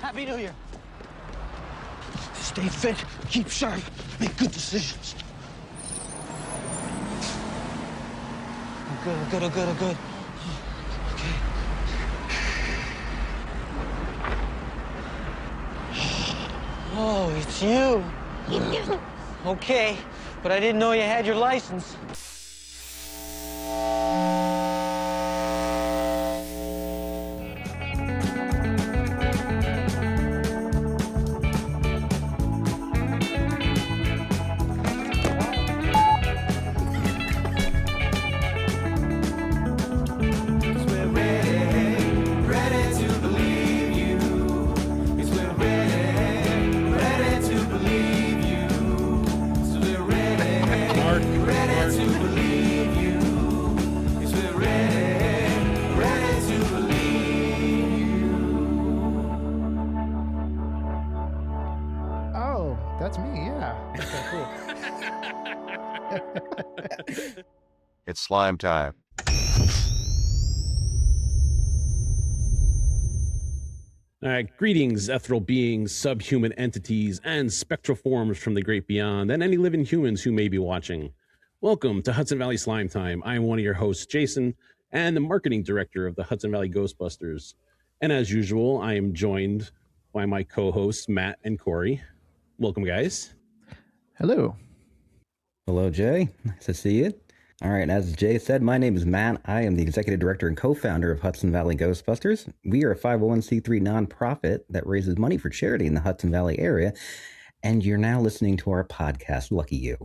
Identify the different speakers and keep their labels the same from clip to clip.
Speaker 1: Happy New Year. Stay fit, keep sharp, make good decisions. Oh, good. Okay. Oh, it's you. Okay, but I didn't know you had your license.
Speaker 2: It's slime time.
Speaker 3: All right, greetings, ethereal beings, subhuman entities, and spectral forms from the great beyond, and any living humans who may be watching. Welcome to Hudson Valley Slime Time. I am one of your hosts, Jason, and the marketing director of the Hudson Valley Ghostbusters. And as usual, I am joined by my co-hosts, Matt and Corey. Welcome, guys.
Speaker 4: Hello.
Speaker 5: Hello, Jay. Nice to see you. All right, as Jay said, my name is Matt. I am the executive director and co-founder of Hudson Valley Ghostbusters. We are a 501c3 nonprofit that raises money for charity in the Hudson Valley area. And you're now listening to our podcast, Lucky You.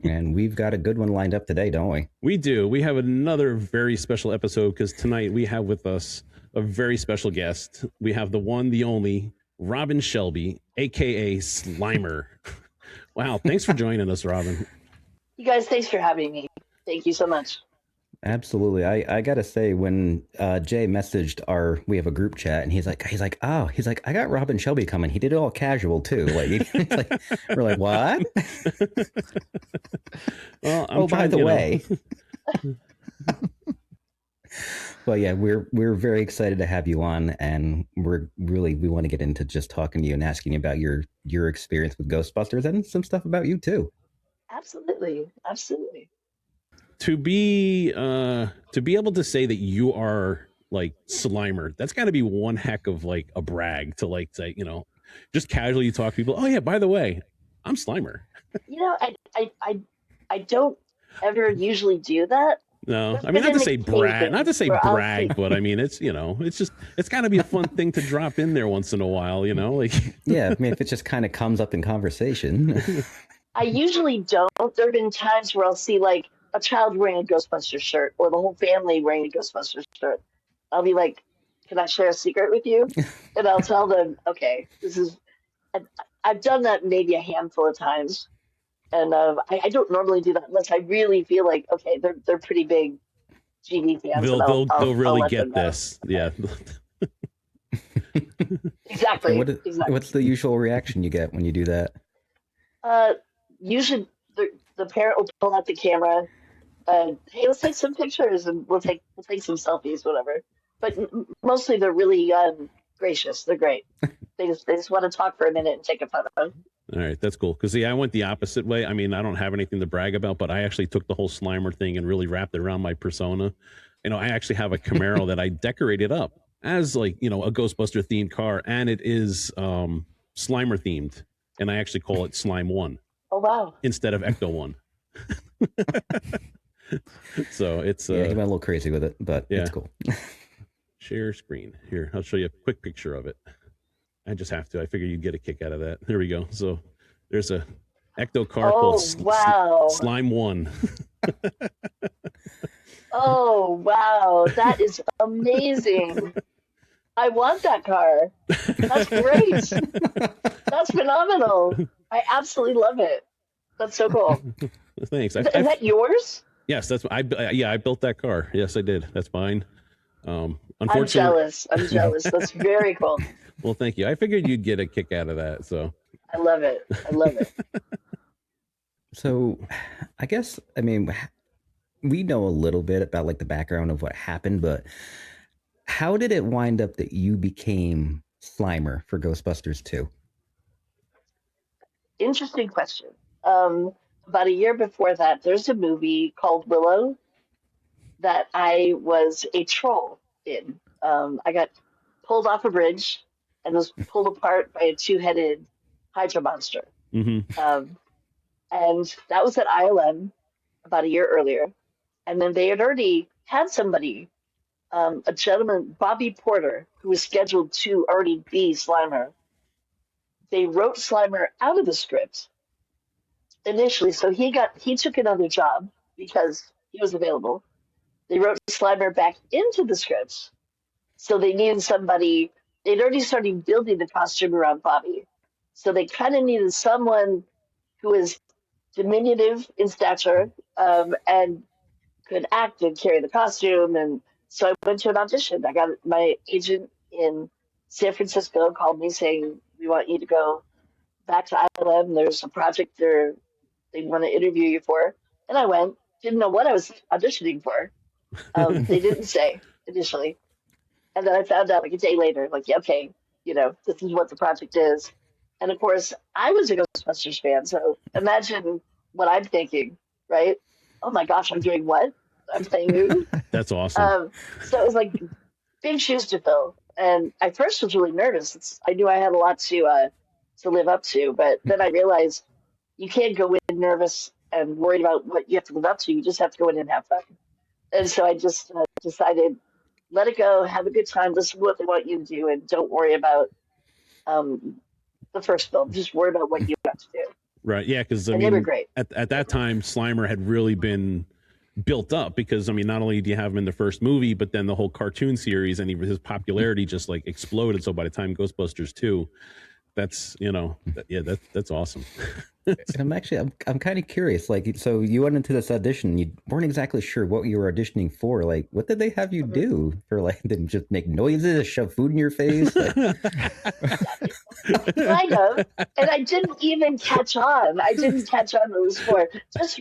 Speaker 5: And we've got a good one lined up today, don't we?
Speaker 3: We do. We have another very special episode because tonight we have with us a very special guest. We have the one, the only, Robin Shelby, a.k.a. Slimer. Wow, thanks for joining us, Robin.
Speaker 6: You guys, thanks for having me. Thank you so much.
Speaker 5: Absolutely. I gotta say, when Jay messaged we have a group chat, and he's like, I got Robin Shelby coming. He did it all casual too. We're like, what?
Speaker 3: Well,
Speaker 5: by the way. Well, yeah, we're very excited to have you on, and we want to get into just talking to you and asking you about your experience with Ghostbusters and some stuff about you too.
Speaker 6: Absolutely.
Speaker 3: To be able to say that you are like Slimer, that's got to be one heck of like a brag to like say, just casually talk to people. Oh yeah, by the way, I'm Slimer.
Speaker 6: I don't ever usually do that.
Speaker 3: No, I mean, not to say brag, but I mean, it's got to be a fun thing to drop in there once in a while, like.
Speaker 5: Yeah, I mean, if it just kind of comes up in conversation.
Speaker 6: I usually don't. There have been times where I'll see like a child wearing a Ghostbusters shirt or the whole family wearing a Ghostbusters shirt. I'll be like, can I share a secret with you? And I'll tell them, okay, I've done that maybe a handful of times. And I don't normally do that unless I really feel like, okay, they're pretty big GD fans.
Speaker 3: They'll really get this. Yeah.
Speaker 6: Exactly.
Speaker 5: What's the usual reaction you get when you do that?
Speaker 6: Usually the parent will pull out the camera. Hey, let's take some pictures, and we'll take some selfies, whatever. But mostly they're really gracious. They're great. They just want to talk for a minute and take a photo.
Speaker 3: All right, that's cool. Because I went the opposite way. I mean, I don't have anything to brag about, but I actually took the whole Slimer thing and really wrapped it around my persona. I actually have a Camaro that I decorated up as like a Ghostbuster themed car, and it is Slimer themed, and I actually call it Slime 1.
Speaker 6: Oh wow!
Speaker 3: Instead of Ecto 1. So it's
Speaker 5: you went a little crazy with it, but
Speaker 3: yeah.
Speaker 5: It's cool.
Speaker 3: Share screen here. I'll show you a quick picture of it. I just have to. I figure you'd get a kick out of that. There we go. So there's a Ecto car called Slime 1.
Speaker 6: Oh wow, that is amazing. I want that car. That's great. That's phenomenal. I absolutely love it. That's so cool.
Speaker 3: Thanks.
Speaker 6: Is that yours?
Speaker 3: Yes, that's I built that car. Yes, I did. That's mine.
Speaker 6: Unfortunately, I'm jealous. That's very cool.
Speaker 3: Well, thank you. I figured you'd get a kick out of that. So
Speaker 6: I love it.
Speaker 5: So, I guess we know a little bit about like the background of what happened, but how did it wind up that you became Slimer for Ghostbusters 2?
Speaker 6: Interesting question. About a year before that, there's a movie called Willow that I was a troll in. I got pulled off a bridge and was pulled apart by a two-headed Hydra monster.
Speaker 3: Mm-hmm.
Speaker 6: And that was at ILM about a year earlier. And then they had already had somebody, a gentleman, Bobby Porter, who was scheduled to already be Slimer. They wrote Slimer out of the script initially, so he took another job because he was available. They wrote Slimer back into the script, so they needed somebody. They'd already started building the costume around Bobby, so they kind of needed someone who was diminutive in stature and could act and carry the costume. And so I went to an audition. I got my agent in San Francisco called me saying, "We want you to go back to ILM. There's a project they want to interview you for." And I went. Didn't know what I was auditioning for. They didn't say initially. And then I found out like a day later, like, yeah, okay, this is what the project is. And of course, I was a Ghostbusters fan. So imagine what I'm thinking, right? Oh my gosh, I'm doing what? I'm playing who?
Speaker 3: That's awesome.
Speaker 6: So it was like big shoes to fill. And I first was really nervous. I knew I had a lot to live up to. But then I realized you can't go in nervous and worried about what you have to live up to. You just have to go in and have fun. And so I just decided, let it go, have a good time, listen to what they want you to do, and don't worry about the first film. Just worry about what you have to do.
Speaker 3: Right, yeah, because
Speaker 6: they were great.
Speaker 3: At that time, Slimer had really been built up because, not only do you have him in the first movie, but then the whole cartoon series and his popularity just like exploded. So by the time Ghostbusters 2, that's, that's awesome.
Speaker 5: And I'm kind of curious. Like, so you went into this audition, you weren't exactly sure what you were auditioning for. Like, what did they have you do? For like, them just make noises, shove food in your face? Like...
Speaker 6: Kind of. And I didn't even catch on. I didn't catch on what it was for.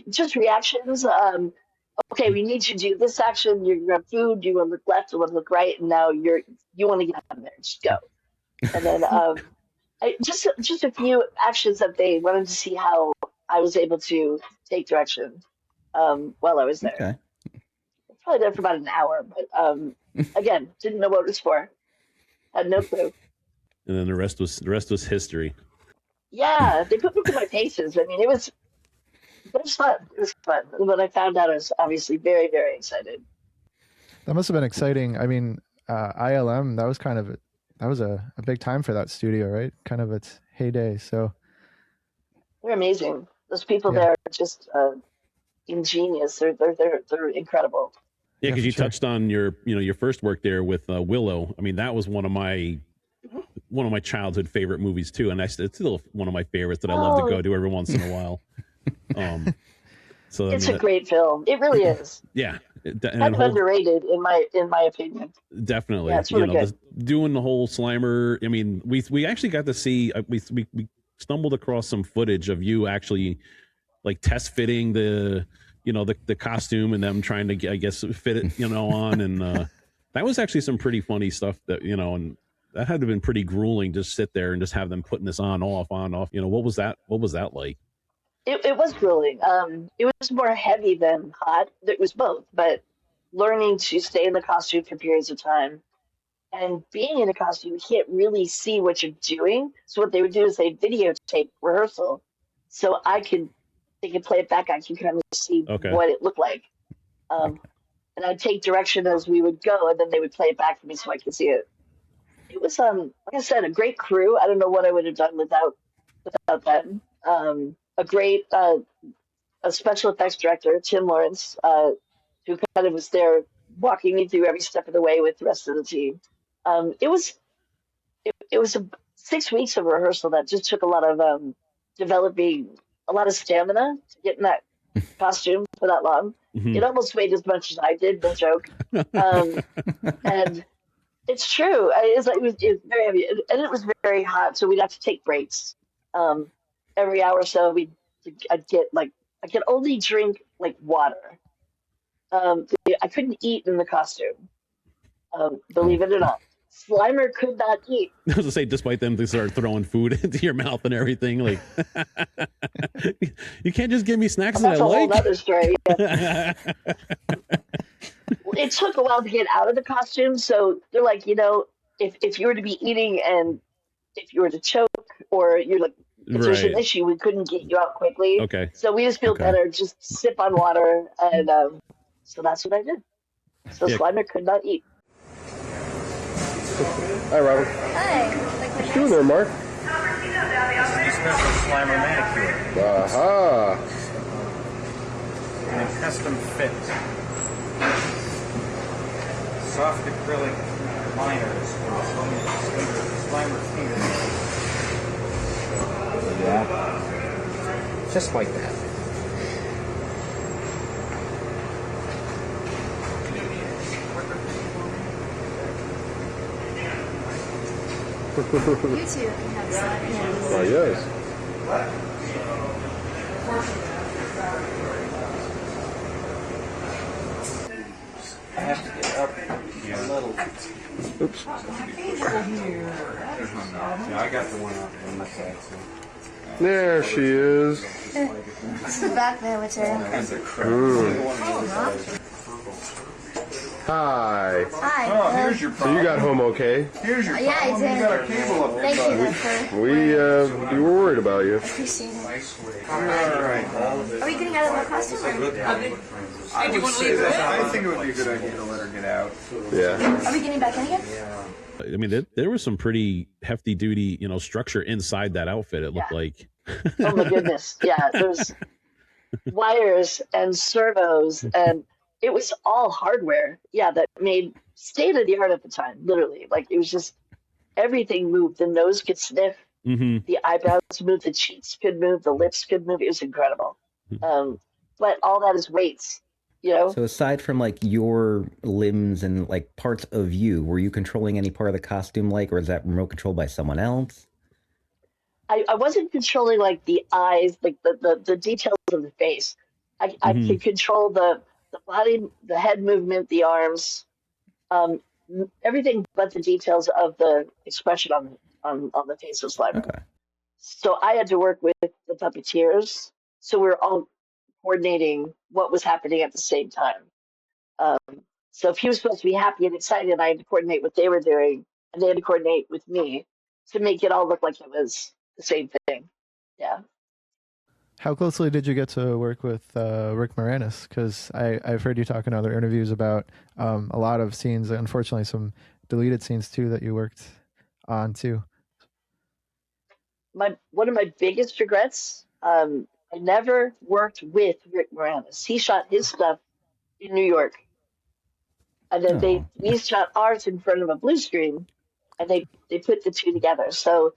Speaker 6: Just reactions. Okay, we need you to do this action. You're gonna have food. You want to look left. You want to look right. And now you want to get out of there. Just go. And then just a few actions that they wanted to see how I was able to take direction while I was there.
Speaker 5: Okay.
Speaker 6: Probably there for about an hour, but again, didn't know what it was for. Had no clue.
Speaker 3: And then the rest was history.
Speaker 6: Yeah, they put me through my paces. It was fun. It was fun. And when I found out, I was obviously very, very excited.
Speaker 2: That must have been exciting. ILM, that was a big time for that studio, right? Kind of its heyday. So
Speaker 6: they're amazing. Those people there are just ingenious. They're incredible.
Speaker 3: Yeah, because you touched on your first work there with Willow. That was one of my childhood favorite movies too, and it's still one of my favorites that I love to go to every once in a while.
Speaker 6: So it's a great film. It really is.
Speaker 3: Yeah,
Speaker 6: and underrated in my opinion.
Speaker 3: Definitely,
Speaker 6: yeah, it's really good.
Speaker 3: Doing the whole Slimer. We actually got to see. We stumbled across some footage of you actually like test fitting the costume and them trying to, I guess, fit it on, and that was actually some pretty funny stuff that and that had to have been pretty grueling. Just sit there and just have them putting this on off. What was that like?
Speaker 6: It was grueling. It was more heavy than hot. It was both, but learning to stay in the costume for periods of time and being in a costume, you can't really see what you're doing. So what they would do is they videotape rehearsal, so they could play it back. I can kind of see what it looked like, and I'd take direction as we would go, and then they would play it back for me so I could see it. It was like I said, a great crew. I don't know what I would have done without them. A great a special effects director, Tim Lawrence, who kind of was there walking me through every step of the way with the rest of the team. It was 6 weeks of rehearsal that just took a lot of developing a lot of stamina to get in that costume for that long. Mm-hmm. It almost weighed as much as I did, no joke. And it's true. It was very heavy, and it was very hot, so we'd have to take breaks. Every hour or so, I could only drink like water. I couldn't eat in the costume, believe it or not. Slimer could not eat.
Speaker 3: I was gonna say, despite them to start throwing food into your mouth and everything, like you can't just give me snacks that I like.
Speaker 6: That's a whole other story. Yeah. It took a while to get out of the costume, so they're like, if you were to be eating and if you were to choke or you're like, if there's an issue, we couldn't get you out quickly.
Speaker 3: Okay.
Speaker 6: So we just feel better, just sip on water, and so that's what I did. So Slimer could not eat.
Speaker 4: Hi, Robin.
Speaker 7: Hi.
Speaker 4: What you doing there, Mark?
Speaker 8: This is a special Slimer manicure.
Speaker 4: Aha.
Speaker 8: And a custom fit. Soft acrylic liners for the Slimer fingers. Yeah. Just like that.
Speaker 7: You two can have Slimer.
Speaker 4: Oh, yes.
Speaker 8: I have to get up a little.
Speaker 4: Oops.
Speaker 8: Yeah, I got the one on this side. So.
Speaker 4: There she is.
Speaker 7: It's the back there with her.
Speaker 4: Hi.
Speaker 7: Hi.
Speaker 8: Oh, here's your
Speaker 4: So
Speaker 8: problem.
Speaker 4: you got home okay?
Speaker 8: Here's your
Speaker 7: Yeah, I
Speaker 8: problem.
Speaker 7: did.
Speaker 8: You got a cable up your
Speaker 7: Thank you,
Speaker 8: butt.
Speaker 7: Leffer.
Speaker 4: We were worried about you.
Speaker 7: Appreciate it.
Speaker 8: All right.
Speaker 7: Are we getting out of the costume?
Speaker 8: I would say that. I think it would be a good idea to let her get out.
Speaker 4: Yeah.
Speaker 7: Are we getting back in again?
Speaker 3: I mean, there was some pretty hefty duty, structure inside that outfit. It looked like.
Speaker 6: Oh my goodness. Yeah, there's wires and servos, and it was all hardware. Yeah, that made state of the art at the time, literally. Like, it was just everything moved. The nose could sniff, the eyebrows moved, the cheeks could move, the lips could move. It was incredible. But all that is weights,
Speaker 5: So aside from like your limbs and like parts of you, were you controlling any part of the costume, or is that remote controlled by someone else?
Speaker 6: I wasn't controlling like the eyes, like the details of the face. I could control the body, the head movement, the arms, everything but the details of the expression on the face of Slimer.
Speaker 5: Okay.
Speaker 6: So I had to work with the puppeteers. So we were all coordinating what was happening at the same time. So if he was supposed to be happy and excited, I had to coordinate what they were doing, and they had to coordinate with me to make it all look like it was the same thing. Yeah.
Speaker 2: How closely did you get to work with Rick Moranis? Because I've heard you talk in other interviews about a lot of scenes, unfortunately some deleted scenes too that you worked on too.
Speaker 6: One of my biggest regrets, I never worked with Rick Moranis. He shot his stuff in New York. And then we shot ours in front of a blue screen, and they put the two together. So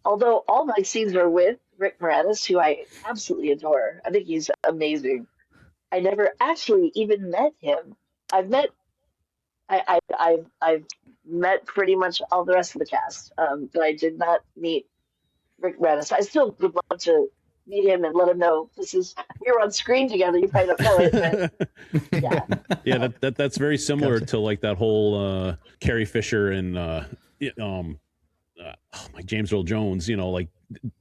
Speaker 6: although all my scenes are with Rick Moranis, who I absolutely adore, I think he's amazing, I never actually even met him. I've met pretty much all the rest of the cast, but I did not meet Rick Moranis. I still would love to meet him and let him know we were on screen together. You probably don't know it, but yeah.
Speaker 3: Yeah, that's very similar to like that whole Carrie Fisher and like James Earl Jones, like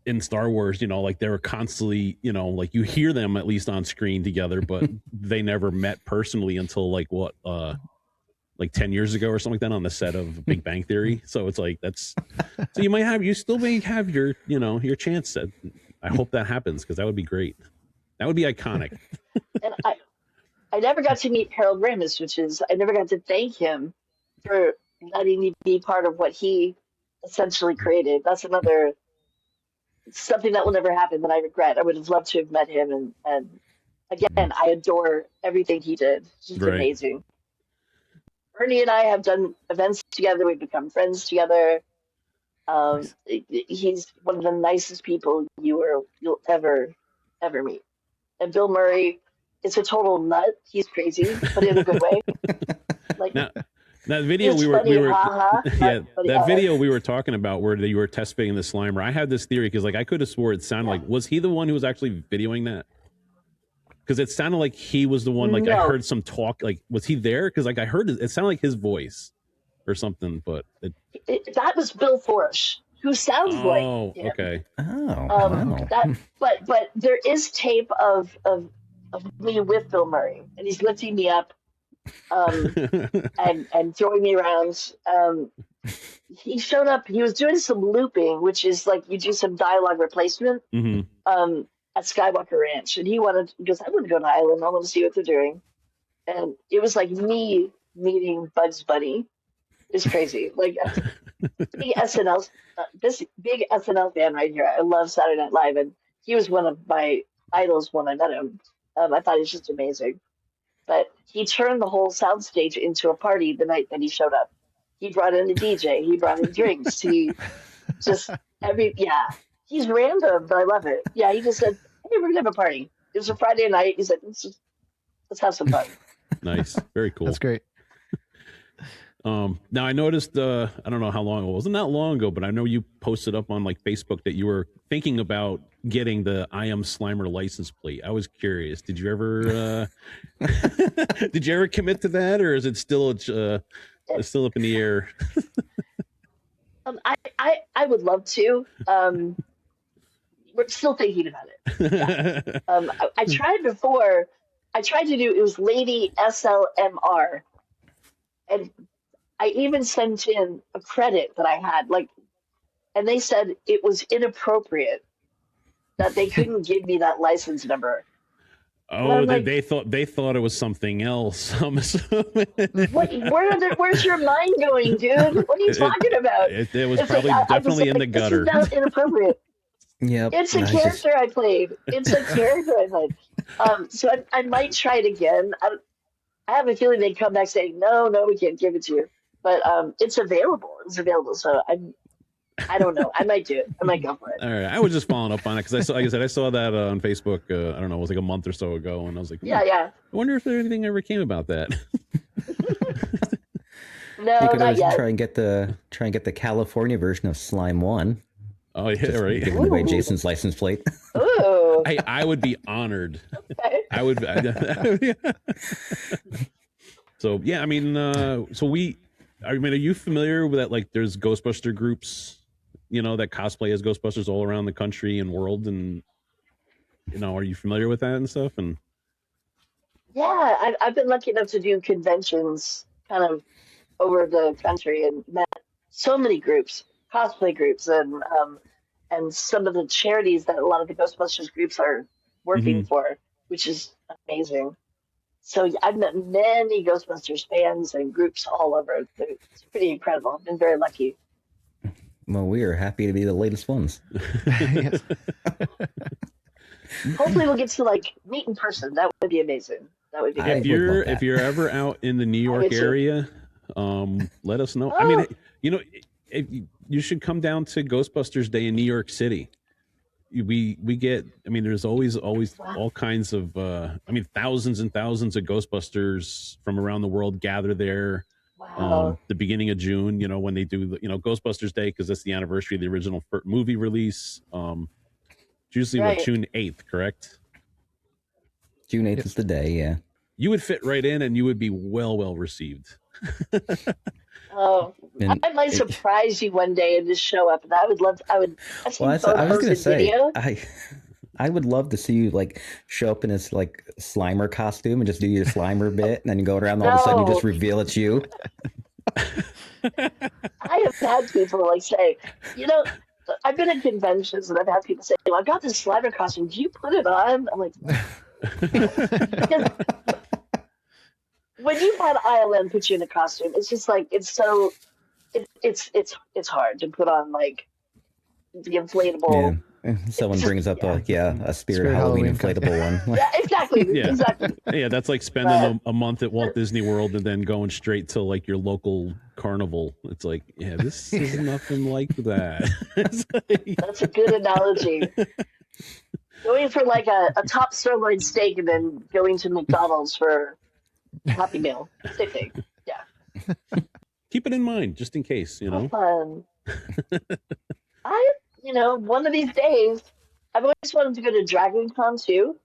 Speaker 3: in Star Wars, like they were constantly, like you hear them at least on screen together, but they never met personally until like 10 years ago or something like that on the set of Big Bang Theory. So it's like so you still may have your your chance. I hope that happens, because that would be great. That would be iconic.
Speaker 6: And I never got to meet Harold Ramis, I never got to thank him for letting me be part of what he essentially created. That's something that will never happen that I regret. I would have loved to have met him, and again, I adore everything he did. It's just amazing. Ernie and I have done events together. We've become friends together. Nice. He's one of the nicest people you'll ever meet. And Bill Murray is a total nut. He's crazy, but in a good way. Like,
Speaker 3: now, that video video we were talking about where you were test fitting the Slimer, I had this theory, because like I could have swore it sounded like, was he the one who was actually videoing that? Because it sounded like he was the one. Like, no. I heard some talk. Like, was he there? Because like I heard it sounded like his voice, or something, but
Speaker 6: that was Bill Forsh, who sounds like him.
Speaker 3: Okay.
Speaker 5: Wow.
Speaker 6: But there is tape of me with Bill Murray, and he's lifting me up and throwing me around. He showed up. He was doing some looping, which is like you do some dialogue replacement at Skywalker Ranch, and he goes, I want to go to Island. I want to see what they're doing. And it was like me meeting Bugs Bunny. It's crazy. Like big SNL, this big SNL fan right here. I love Saturday Night Live, and he was one of my idols when I met him. I thought he was just amazing. But he turned the whole soundstage into a party the night that he showed up. He brought in a DJ. He brought in drinks. He just he's random, but I love it. Yeah, he just said, "Hey, we're gonna have a party." It was a Friday night. He said, "Let's have some fun."
Speaker 3: Nice, very cool.
Speaker 2: That's great.
Speaker 3: Now I noticed, I don't know how long it wasn't that long ago, but I know you posted up on like Facebook that you were thinking about getting the I Am Slimer license plate. I was curious. Did you ever, commit to that, or is it still, still up in the air?
Speaker 6: I would love to. We're still thinking about it. Yeah. I tried before. I tried to do, it was Lady SLMR. And I even sent in a credit that I had, and they said it was inappropriate that they couldn't give me that license number.
Speaker 3: Oh, they thought it was something else. I'm assuming.
Speaker 6: Where's your mind going, dude? What are you talking about?
Speaker 3: It was probably definitely in the gutter.
Speaker 6: This is not inappropriate.
Speaker 5: Yep.
Speaker 6: It's a character I played. So I might try it again. I have a feeling they'd come back saying, no, we can't give it to you. But it's available. So I don't know. I might do it. I might go for it.
Speaker 3: All right. I was just following up on it because I saw, like I said, I saw that on Facebook. I don't know, it was like a month or so ago, and I was like,
Speaker 6: yeah.
Speaker 3: I wonder if there anything ever came about that.
Speaker 6: No,
Speaker 5: you could
Speaker 6: not
Speaker 5: always
Speaker 6: yet.
Speaker 5: try and get the California version of Slime 1.
Speaker 3: Oh yeah, right.
Speaker 5: Giving away Jason's license plate.
Speaker 6: Ooh.
Speaker 3: Hey, I would be honored.
Speaker 6: Okay.
Speaker 3: I would. So yeah, I mean, are you familiar with that? Like, there's Ghostbuster groups, that cosplay as Ghostbusters all around the country and world, and are you familiar with that and stuff? And
Speaker 6: Yeah, I've been lucky enough to do conventions kind of over the country and met so many groups, cosplay groups, and some of the charities that a lot of the Ghostbusters groups are working for, which is amazing. So I've met many Ghostbusters fans and groups all over. It's pretty incredible. I've been very lucky.
Speaker 5: Well, we are happy to be the latest ones.
Speaker 2: Yes.
Speaker 6: Hopefully we'll get to meet in person. That would be amazing. That would be great.
Speaker 3: if you're ever out in the New York area, let us know.
Speaker 6: Oh.
Speaker 3: I mean, if you should come down to Ghostbusters Day in New York City. We get, there's always all kinds of, thousands and thousands of Ghostbusters from around the world gather there.
Speaker 6: Wow.
Speaker 3: The beginning of June, when they do Ghostbusters Day, because that's the anniversary of the original movie release. It's usually June 8th, correct?
Speaker 5: June 8th is the day, yeah.
Speaker 3: You would fit right in, and you would be well received.
Speaker 6: Oh, I might surprise you one day and just show up. And I would love. I was going to
Speaker 5: say, I would love to see you show up in this Slimer costume and just do your Slimer bit, and then you go around and all of a sudden you just reveal it's you.
Speaker 6: I have had people say, I've been at conventions and I've had people say, I've got this Slimer costume. Do you put it on? I'm like, because when you've had ILM put you in a costume, it's just it's hard to put on the inflatable.
Speaker 5: Yeah. Someone brings up a Spirit Halloween inflatable one.
Speaker 6: Yeah, exactly.
Speaker 3: Yeah.
Speaker 6: Exactly.
Speaker 3: Yeah, that's like spending a month at Walt Disney World and then going straight to your local carnival. It's this is nothing like that.
Speaker 6: That's a good analogy. Going for a top sirloin steak and then going to McDonald's for a Happy Meal. Same thing. Yeah.
Speaker 3: Keep it in mind, just in case,
Speaker 6: Fun. One of these days, I've always wanted to go to Dragon Con too.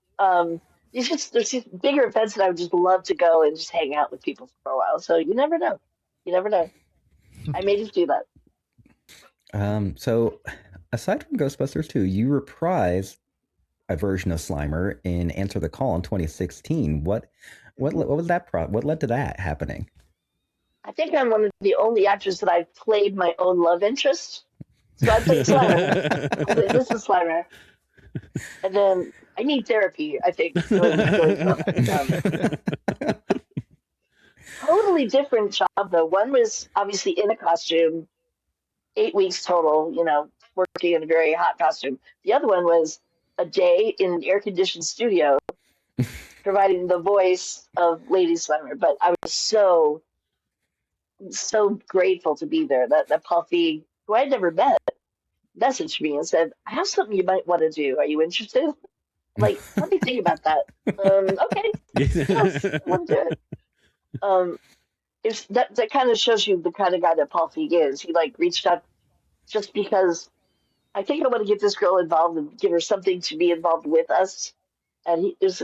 Speaker 6: There's these bigger events that I would just love to go and just hang out with people for a while. So you never know. I made you do that.
Speaker 5: So aside from Ghostbusters 2, you reprised a version of Slimer in Answer the Call in 2016. What was that what led to that happening?
Speaker 6: I think I'm one of the only actors that I've played my own love interest. So I played Slimer. I played Mrs. Slimer. And then I need therapy, I think. Totally different job, though. One was obviously in a costume, 8 weeks total, working in a very hot costume. The other one was a day in an air-conditioned studio providing the voice of Lady Slimer. But I was so grateful to be there. That Paul Feig, who I'd never met, messaged me and said, I have something you might want to do. Are you interested? I'm like, let me think about that. Okay. Yes, I want to do it. That kind of shows you the kind of guy that Paul Feig is. He reached out just because I think I want to get this girl involved and give her something to be involved with us. And he was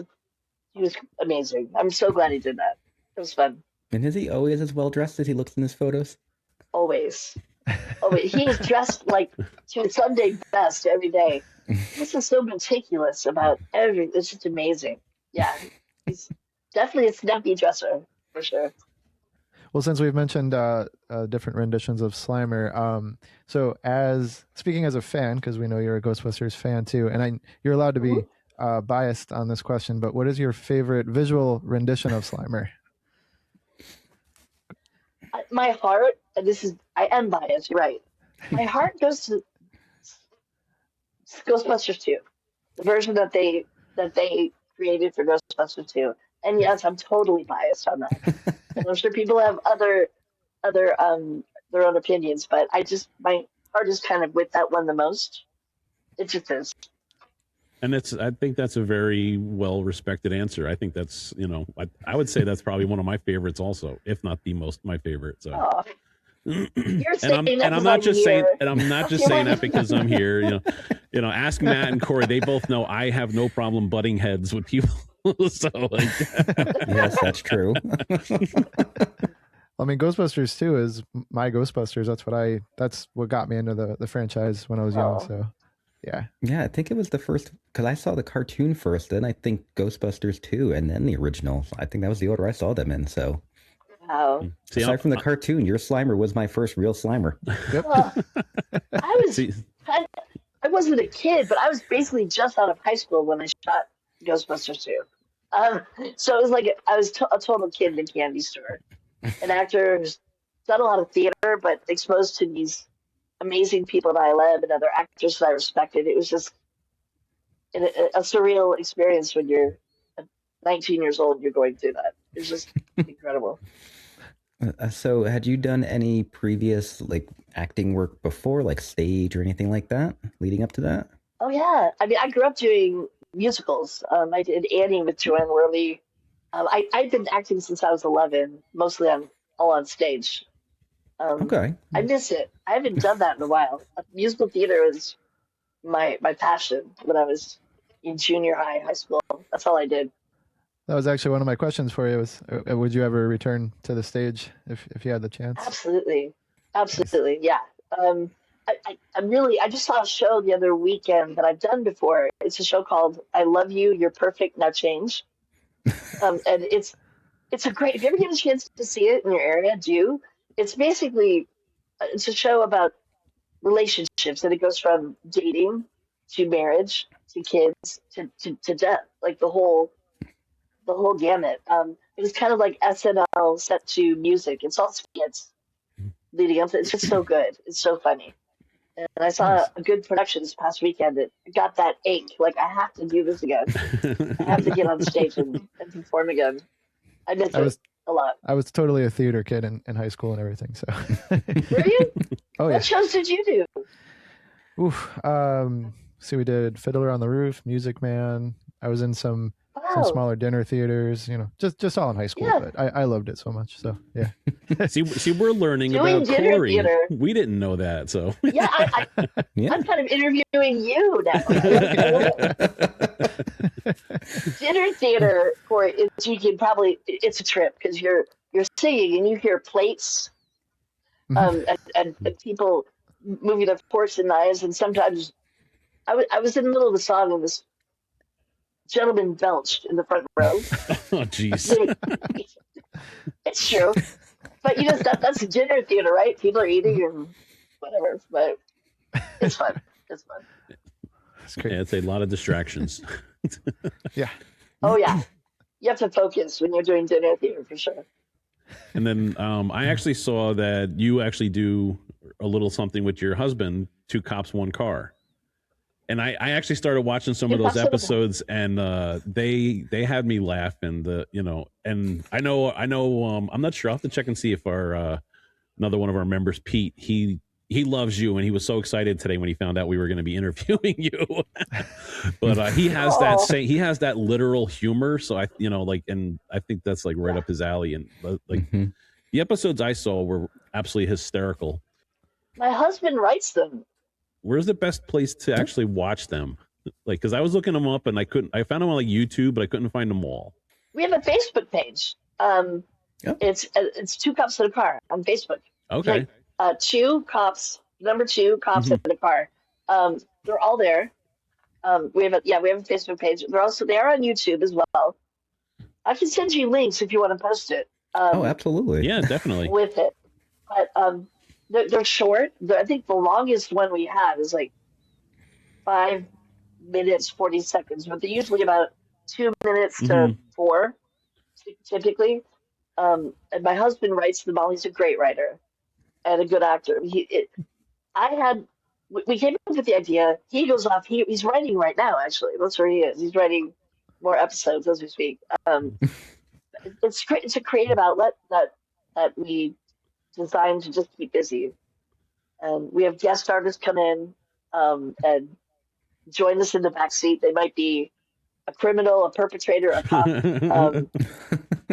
Speaker 6: amazing. I'm so glad he did that. It was fun.
Speaker 5: And is he always as well dressed as he looks in his photos?
Speaker 6: Always. He is dressed like to Sunday best every day. This is so meticulous about everything. It's just amazing. Yeah, he's definitely a snappy dresser for sure.
Speaker 2: Well, since we've mentioned different renditions of Slimer, so speaking as a fan, because we know you're a Ghostbusters fan too, and you're allowed to be biased on this question, but what is your favorite visual rendition of Slimer?
Speaker 6: My heart, and I am biased, right? My heart goes to Ghostbusters 2, the version that they created for Ghostbusters 2. And yes, I'm totally biased on that. And I'm sure people have other their own opinions, but my heart is kind of with that one the most. It just is.
Speaker 3: And I think that's a very well respected answer. I think that's, I would say that's probably one of my favorites also, if not the most my favorite. So I'm not just saying that because I'm here, ask Matt and Corey. They both know I have no problem butting heads with people. So
Speaker 5: yes, that's true.
Speaker 2: I mean, Ghostbusters 2 is my Ghostbusters. That's what got me into the franchise when I was young. So yeah,
Speaker 5: I think it was the first, because I saw the cartoon first, then I think Ghostbusters 2, and then the original. I think that was the order I saw them in. So
Speaker 6: wow.
Speaker 5: Aside from the cartoon, your Slimer was my first real Slimer.
Speaker 2: Yep.
Speaker 6: I wasn't a kid, but I was basically just out of high school when I shot Ghostbusters 2. So it was like I was a total kid in a candy store. An actor who's done a lot of theater, but exposed to these amazing people that I love and other actors that I respected. It was just a surreal experience when you're 19 years old and you're going through that. It's just incredible.
Speaker 5: So had you done any previous acting work before, like stage or anything like that leading up to that?
Speaker 6: Oh yeah. I mean, I grew up doing musicals. I did Annie with Joanne Worley. I've been acting since I was 11, mostly all on stage.
Speaker 5: Okay.
Speaker 6: I miss it. I haven't done that in a while. Musical theater was my passion when I was in junior high school. That's all I did.
Speaker 2: That was actually one of my questions for you. Was would you ever return to the stage if you had the chance?
Speaker 6: Absolutely, yeah. I just saw a show the other weekend that I've done before. It's a show called "I Love You, You're Perfect, Now Change," and it's a great. If you ever get a chance to see it in your area, do. It's basically it's a show about relationships, and it goes from dating to marriage to kids to death, like the whole gamut. It's kind of like SNL set to music. It's all skits leading up to it. It's just so good. It's so funny. And I saw a good production this past weekend. It got that ache. Like, I have to do this again. I have to get on stage and perform again. I miss it a lot.
Speaker 2: I was totally a theater kid in high school and everything. So.
Speaker 6: Were you?
Speaker 2: Oh, yeah.
Speaker 6: What shows did you do?
Speaker 2: Oof. So we did Fiddler on the Roof, Music Man. I was in some smaller dinner theaters, just all in high school. Yeah. But I loved it so much. So yeah.
Speaker 3: see, we're learning about Corey. Theater. We didn't know that. So
Speaker 6: yeah, I'm kind of interviewing you now. Dinner theater, Corey, it's a trip because you're singing and you hear plates and people moving their forks and knives, and sometimes I was in the middle of the song and this gentleman belched in the front row.
Speaker 3: Oh, jeez.
Speaker 6: It's true. But that's dinner theater, right? People are eating and whatever, but it's fun. It's fun.
Speaker 2: That's great.
Speaker 3: Yeah, it's a lot of distractions.
Speaker 2: Yeah.
Speaker 6: Oh yeah. You have to focus when you're doing dinner theater for sure.
Speaker 3: And then I actually saw that you actually do a little something with your husband, Two Cops, One Car. And I actually started watching some of those episodes, and they had me laugh, and and I know I'm not sure. I'll have to check and see if our another one of our members, Pete, he loves you, and he was so excited today when he found out we were going to be interviewing you. But he has that literal humor, so and I think that's like right up his alley, and the episodes I saw were absolutely hysterical.
Speaker 6: My husband writes them.
Speaker 3: Where's the best place to actually watch them? Like, because I was looking them up and I found them on like YouTube, but I couldn't find them all.
Speaker 6: We have a Facebook page. It's Two Cops in a Car on Facebook.
Speaker 3: Okay.
Speaker 6: Like, 2 cops, number 2 cops in a car. They're all there. We have a Facebook page. They are on YouTube as well. I can send you links if you want to post it.
Speaker 5: Absolutely.
Speaker 3: Yeah, definitely.
Speaker 6: With it, but they're short. I think the longest one we have is like 5 minutes 40 seconds, but they're usually about 2 minutes to 4, typically. And my husband writes them all. He's a great writer and a good actor. We came up with the idea. He goes off. He's writing right now. Actually, that's where he is. He's writing more episodes as we speak. It's great. It's a creative outlet that we designed to just keep busy. And we have guest artists come in and join us in the backseat. They might be a criminal, a perpetrator, a cop,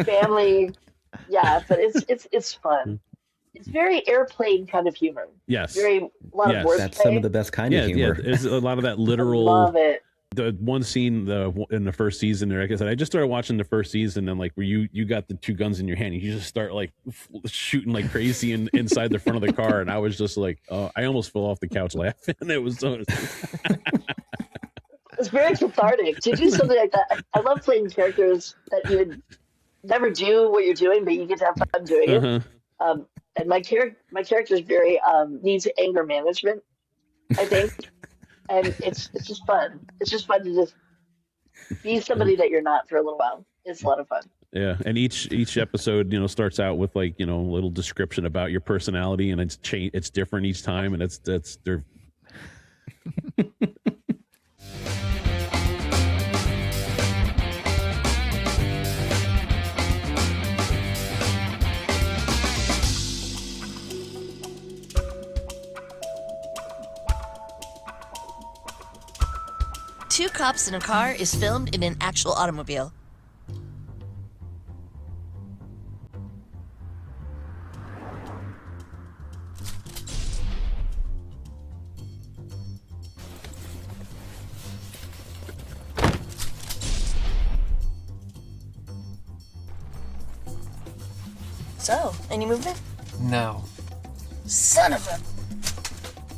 Speaker 6: family. Yeah, but it's fun. It's very airplane kind of humor.
Speaker 3: Yes.
Speaker 6: A lot of wordplay.
Speaker 5: That's some of the best kind of humor.
Speaker 3: Yeah, there's a lot of that literal.
Speaker 6: I love it.
Speaker 3: The one scene in the first season there, like I said, I just started watching the first season, and like where you got the 2 guns in your hand, and you just start like shooting like crazy inside the front of the car, and I was just like, I almost fell off the couch laughing. It was so.
Speaker 6: It's very cathartic to do something like that. I love playing characters that you would never do what you're doing, but you get to have fun doing it. And my character is very needs anger management, I think. And it's just fun. It's just fun to just be somebody that you're not for a little while. It's a lot of fun.
Speaker 3: Yeah, and each episode, starts out with like a little description about your personality, and it's different each time, and they're.
Speaker 9: Two Cops in a Car is filmed in an actual automobile. So, any movement?
Speaker 1: No.
Speaker 9: Son of a...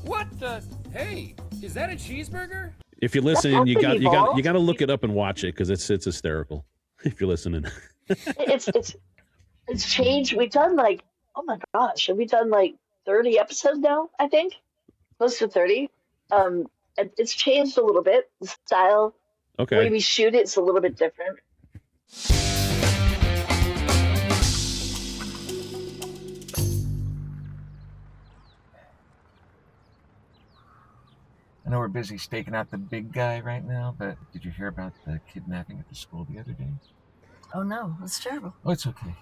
Speaker 10: What the? Hey, is that a cheeseburger?
Speaker 3: If you're listening, you got to look it up and watch it because it's hysterical. If you're listening,
Speaker 6: it's changed. We've done like, oh my gosh, have we done like 30 episodes now? I think close to 30. And it's changed a little bit. The style, the way we shoot it's a little bit different.
Speaker 8: I know we're busy staking out the big guy right now, but did you hear about the kidnapping at the school the other day?
Speaker 9: Oh no, that's terrible.
Speaker 8: Oh, it's okay.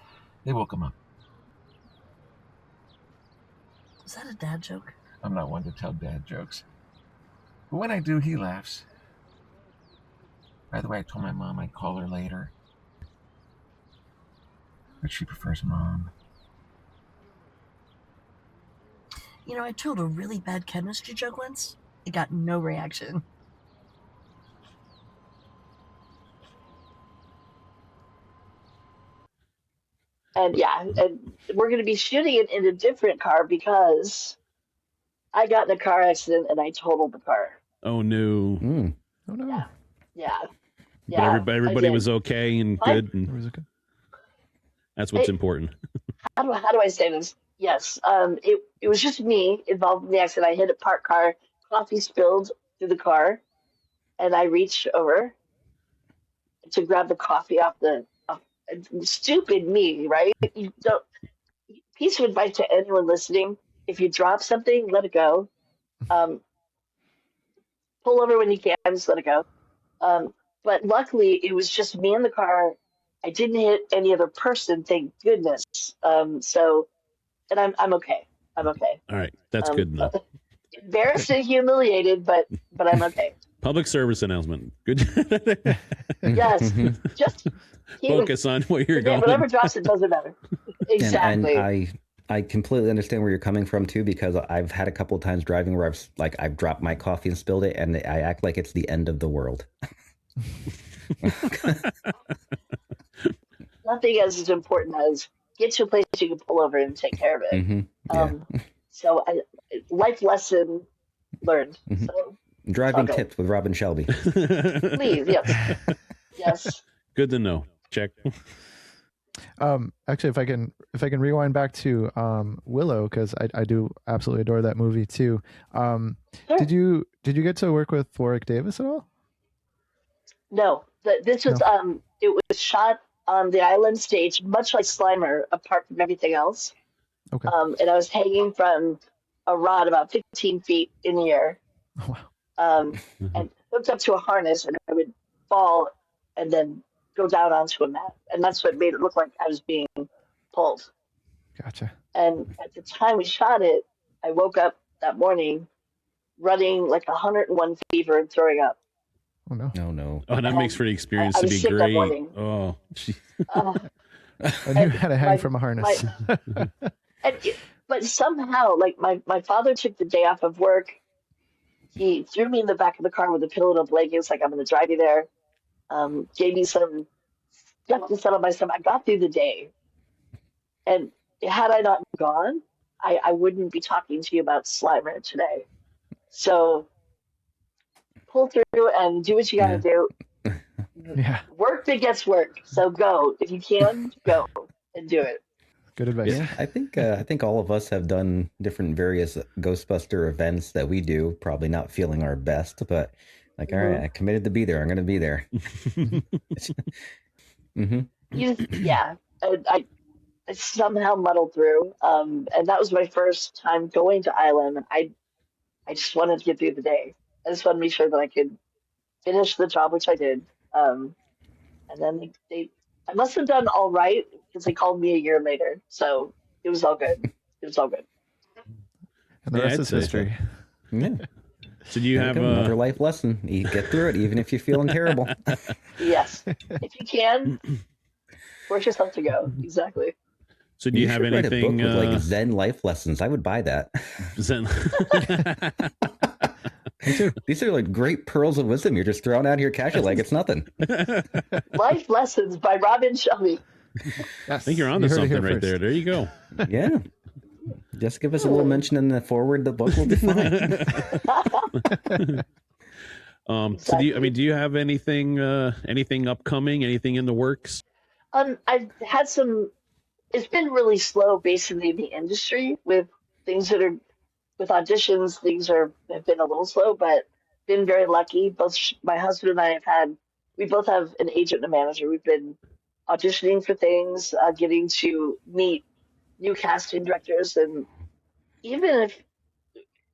Speaker 8: They woke him up.
Speaker 9: Was that a dad joke?
Speaker 8: I'm not one to tell dad jokes. But when I do, he laughs. By the way, I told my mom I'd call her later. But she prefers mom.
Speaker 9: I told a really bad chemistry joke once. It got no reaction.
Speaker 6: And yeah, and we're going to be shooting it in a different car because I got in a car accident and I totaled the car.
Speaker 3: Oh no!
Speaker 2: Oh no!
Speaker 6: Yeah, yeah,
Speaker 3: But everybody was okay and good. And that's what's important.
Speaker 6: How do I say this? Yes, it was just me involved in the accident. I hit a parked car, coffee spilled through the car, and I reached over to grab the coffee off the. Stupid me, right? You don't. Piece of advice to anyone listening: if you drop something, let it go. Pull over when you can, just let it go. But luckily, it was just me in the car. I didn't hit any other person, thank goodness. So, and I'm okay. I'm okay.
Speaker 3: All right, that's good enough.
Speaker 6: Embarrassed and humiliated, but I'm okay.
Speaker 3: Public service announcement. Good.
Speaker 6: Yes, just
Speaker 3: focus on what you're going.
Speaker 6: Whatever drops, it doesn't matter. Exactly.
Speaker 5: And I completely understand where you're coming from too, because I've had a couple of times driving where I've dropped my coffee and spilled it, and I act like it's the end of the world.
Speaker 6: Nothing as important as get to a place you can pull over and take care of it.
Speaker 5: Mm-hmm. Yeah.
Speaker 6: So life lesson learned.
Speaker 5: Mm-hmm.
Speaker 6: So
Speaker 5: driving tips with Robin Shelby.
Speaker 6: Please, yes. Yes.
Speaker 3: Good to know. Check.
Speaker 2: Actually, if I can rewind back to Willow, because I do absolutely adore that movie too. Sure. Did you get to work with Warwick Davis at all?
Speaker 6: No. This was it was shot on the island stage, much like Slimer, apart from everything else.
Speaker 2: Okay.
Speaker 6: And I was hanging from a rod about 15 feet in the air.
Speaker 2: Oh, wow.
Speaker 6: And hooked up to a harness, and I would fall and then go down onto a mat. And that's what made it look like I was being pulled.
Speaker 2: Gotcha.
Speaker 6: And at the time we shot it, I woke up that morning running like 101 fever and throwing up.
Speaker 2: Oh, no.
Speaker 5: No.
Speaker 3: Oh, that makes for the experience
Speaker 6: I
Speaker 3: to
Speaker 6: was
Speaker 3: be
Speaker 6: sick that
Speaker 3: great.
Speaker 6: morning.
Speaker 3: Oh,
Speaker 2: And you had to hang from a harness.
Speaker 6: But somehow, like my father took the day off of work. He threw me in the back of the car with a pillow and a blanket. It's like, I'm going to drive you there. Gave me some stuff to settle myself. I got through the day. And had I not gone, I wouldn't be talking to you about Slimer today. So pull through and do what you got to do.
Speaker 2: Yeah.
Speaker 6: Work begets work. So go. If you can, go and do it.
Speaker 2: Good advice.
Speaker 5: Yeah, I think all of us have done different various Ghostbuster events that we do, probably not feeling our best, but like, all right, I committed to be there. I'm going to be there. Mm-hmm.
Speaker 6: I somehow muddled through, and that was my first time going to Island. I just wanted to get through the day. I just wanted to be sure that I could finish the job, which I did. And then I must have done all right because they called me a year later, so it was all good. It was all good.
Speaker 2: And the rest is history.
Speaker 5: Yeah.
Speaker 3: So do you have
Speaker 5: another life lesson? You get through it, even if you're feeling terrible.
Speaker 6: Yes, if you can, force yourself to go. Exactly.
Speaker 3: So do you have anything
Speaker 5: write a book with like Zen life lessons? I would buy that.
Speaker 3: Zen.
Speaker 5: These are like great pearls of wisdom you're just throwing out here casually like it's nothing.
Speaker 6: Life Lessons by Robin Shelby.
Speaker 2: Yes,
Speaker 3: I think you're onto something right there. There you go.
Speaker 5: Yeah. Just give us a little mention in the forward. The book will be fine.
Speaker 3: So do you have anything upcoming? Anything in the works?
Speaker 6: I've had some. It's been really slow, basically, in the industry with things that are with auditions. Things have been a little slow, but been very lucky. Both my husband and I we both have an agent and a manager. We've been auditioning for things, getting to meet new casting directors, and even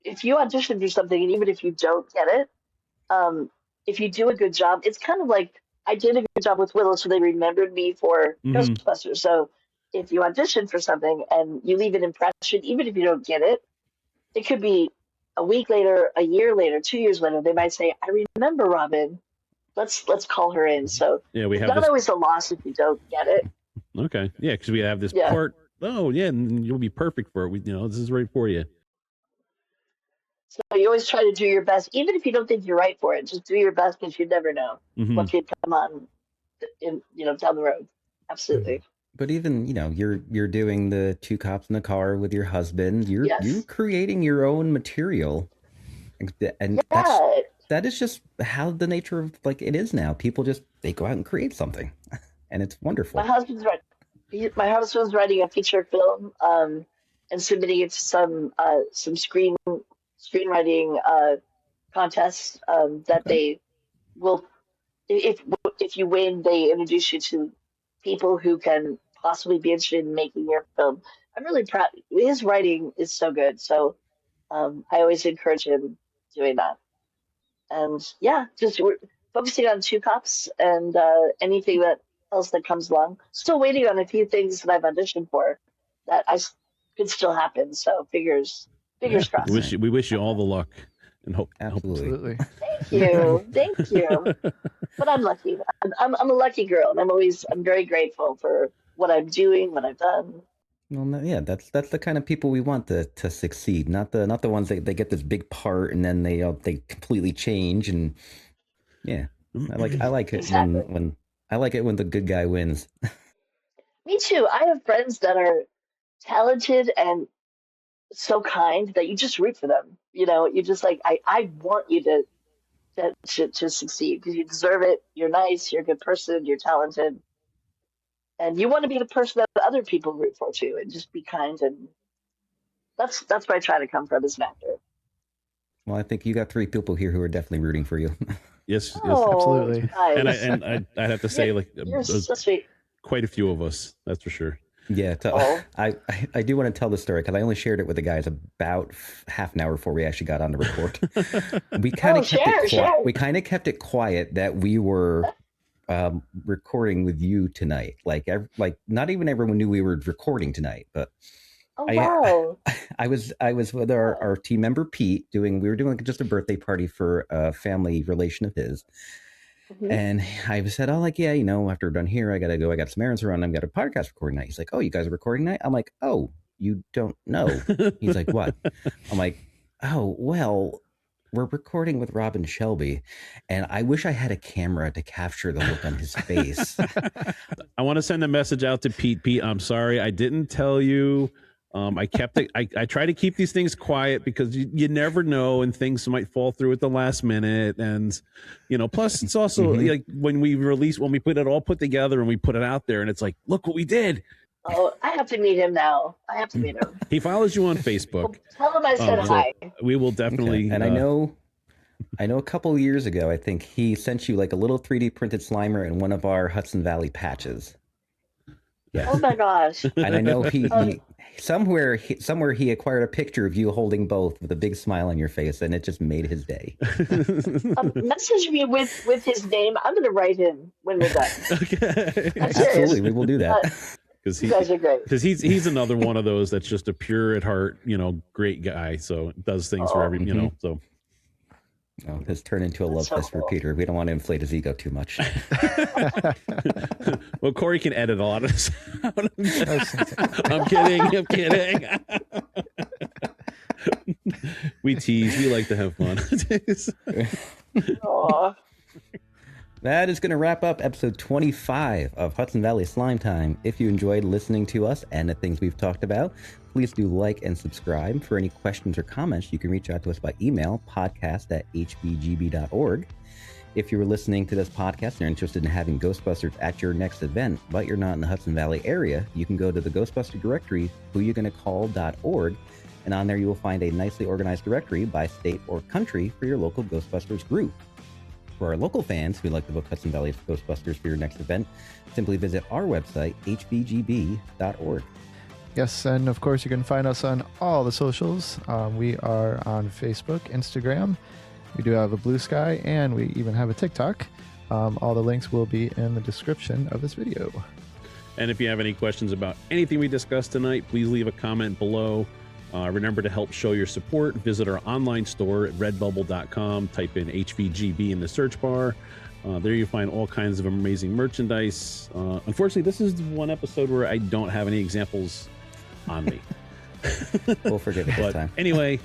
Speaker 6: if you audition for something, and even if you don't get it, if you do a good job, it's kind of like I did a good job with Willow, so they remembered me for Ghostbusters. So if you audition for something and you leave an impression, even if you don't get it, it could be a week later, a year later, 2 years later, they might say, "I remember Robin. Let's call her in." So
Speaker 3: yeah, we have
Speaker 6: not always a loss if you don't get it.
Speaker 3: Okay, yeah, because we have this part. Oh yeah, and you'll be perfect for it. This is right for you.
Speaker 6: So you always try to do your best, even if you don't think you're right for it. Just do your best because you never know what could come on, down the road. Absolutely.
Speaker 5: But even, you're doing the two cops in the car with your husband. You're creating your own material. And that is just how the nature of it is now. People they go out and create something. And it's wonderful.
Speaker 6: My husband's writing a feature film and submitting it to some screenwriting contests that they will, if you win, they introduce you to people who can possibly be interested in making your film. I'm really proud. His writing is so good, so I always encourage him doing that. And just focusing on two cops and anything else that comes along. Still waiting on a few things that I've auditioned for that could still happen. So fingers crossed.
Speaker 3: We wish you all the luck and hope.
Speaker 5: Absolutely.
Speaker 6: Thank you. But I'm lucky. I'm a lucky girl, and I'm very grateful for what I'm doing, what I've done.
Speaker 5: Well, yeah, that's the kind of people we want to succeed. Not the ones that they get this big part and then they completely change. And I like it
Speaker 6: exactly.
Speaker 5: when I like it when the good guy wins.
Speaker 6: Me too. I have friends that are talented and so kind that you just root for them. You just I want you to succeed because you deserve it. You're nice. You're a good person. You're talented. And you want to be the person that other people root for too, and just be kind. And that's where I try to come from as an actor.
Speaker 5: Well, I think you got 3 people here who are definitely rooting for you.
Speaker 3: Yes,
Speaker 2: absolutely.
Speaker 6: Nice.
Speaker 3: And I have to say,
Speaker 6: you're so sweet.
Speaker 3: Quite a few of us, that's for sure.
Speaker 5: Yeah, I do want to tell the story because I only shared it with the guys about half an hour before we actually got on to record. We kind of kind of kept it quiet that we were recording with you tonight. Like not even everyone knew we were recording tonight, but I was with our team member Pete we were doing just a birthday party for a family relation of his. Mm-hmm. And I said, after we're done here, I gotta go. I got some errands around. I've got a podcast recording night. He's like, oh, you guys are recording night? I'm like, oh, you don't know. He's like, what? I'm like, oh, well, we're recording with Robin Shelby, and I wish I had a camera to capture the look on his face.
Speaker 3: I want to send a message out to Pete. Pete, I'm sorry I didn't tell you. I kept it. I try to keep these things quiet because you never know, and things might fall through at the last minute. And plus it's also like when we put it all put together and we put it out there, and it's like, look what we did.
Speaker 6: Oh, I have to meet him now. I have to meet him.
Speaker 3: He follows you on Facebook.
Speaker 6: Well, tell him I said hi.
Speaker 3: We will definitely.
Speaker 5: Okay. And I know a couple of years ago, I think he sent you like a little 3D printed Slimer and one of our Hudson Valley patches. Yes.
Speaker 6: Oh my gosh.
Speaker 5: And I know he somewhere he acquired a picture of you holding both with a big smile on your face, and it just made his day.
Speaker 6: Message me with his name. I'm going to write him when we're done.
Speaker 3: Okay.
Speaker 5: Absolutely, we will do that.
Speaker 3: Because
Speaker 6: you guys are great.
Speaker 3: Because he's another one of those that's just a pure at heart, great guy. So does things for every, so.
Speaker 5: Oh, this turned into a love fest for Peter. We don't want to inflate his ego too much.
Speaker 3: Well, Corey can edit a lot of this out. I'm kidding. We tease. We like to have fun.
Speaker 6: Aww.
Speaker 5: That is going to wrap up episode 25 of Hudson Valley Slime Time. If you enjoyed listening to us and the things we've talked about, please do like and subscribe. For any questions or comments, you can reach out to us by email, podcast@hbgb.org. If you were listening to this podcast and are interested in having Ghostbusters at your next event, but you're not in the Hudson Valley area, you can go to the Ghostbuster directory, whoyougonnacall.org, and on there you will find a nicely organized directory by state or country for your local Ghostbusters group. For our local fans who like to book Hudson Valley Ghostbusters for your next event, simply visit our website, hbgb.org.
Speaker 2: Yes, and of course you can find us on all the socials. We are on Facebook, Instagram. We do have a Bluesky, and we even have a TikTok. All the links will be in the description of this video.
Speaker 3: And if you have any questions about anything we discussed tonight, please leave a comment below. Remember to help show your support. Visit our online store at redbubble.com. Type in HVGB in the search bar. There you find all kinds of amazing merchandise. Unfortunately, this is one episode where I don't have any examples on me.
Speaker 5: We'll forget it this time.
Speaker 3: Anyway,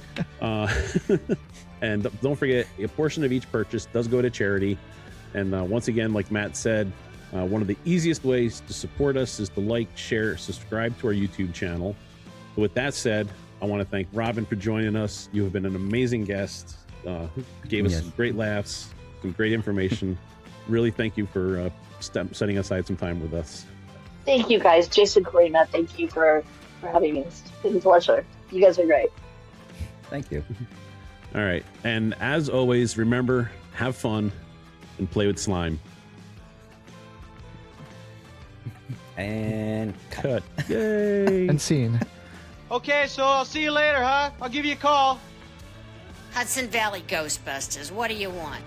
Speaker 3: and don't forget, a portion of each purchase does go to charity. And once again, like Matt said, One of the easiest ways to support us is to like, share, subscribe to our YouTube channel. So with that said, I want to thank Robin for joining us. You have been an amazing guest. Gave us some great laughs, some great information. Really thank you for setting aside some time with us.
Speaker 6: Thank you, guys. Jason, Corey, Matt, thank you for having me. It's been a pleasure. You guys are great.
Speaker 5: Thank you.
Speaker 3: All right. And as always, remember, have fun and play with slime.
Speaker 5: And
Speaker 3: cut. Yay.
Speaker 2: And scene.
Speaker 1: Okay, so I'll see you later, huh? I'll give you a call.
Speaker 11: Hudson Valley Ghostbusters, what do you want?